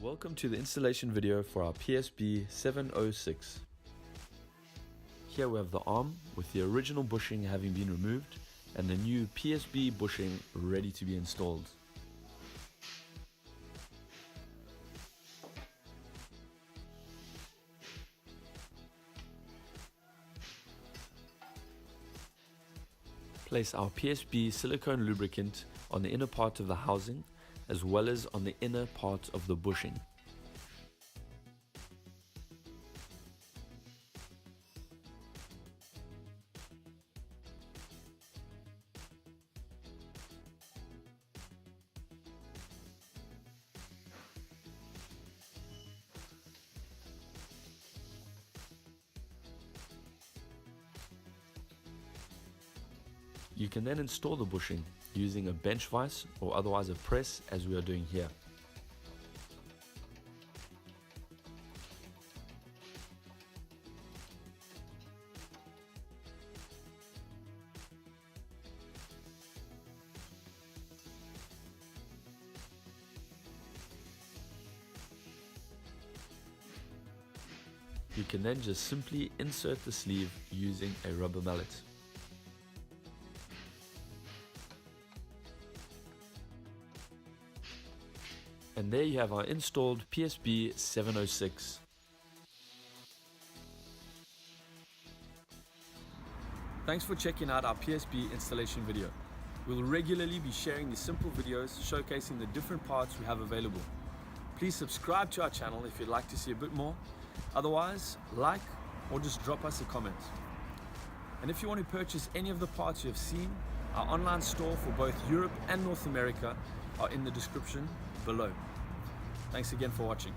Welcome to the installation video for our PSB 706. Here we have the arm with the original bushing having been removed and the new PSB bushing ready to be installed. Place our PSB silicone lubricant on the inner part of the housing as well as on the inner part of the bushing. You can then install the bushing using a bench vise or otherwise a press, as we are doing here. You can then just simply insert the sleeve using a rubber mallet. And there you have our installed PSB 706. Thanks for checking out our PSB installation video. We'll regularly be sharing these simple videos showcasing the different parts we have available. Please subscribe to our channel if you'd like to see a bit more. Otherwise, like or just drop us a comment. And if you want to purchase any of the parts you have seen, our online store for both Europe and North America are in the description below. Thanks again for watching.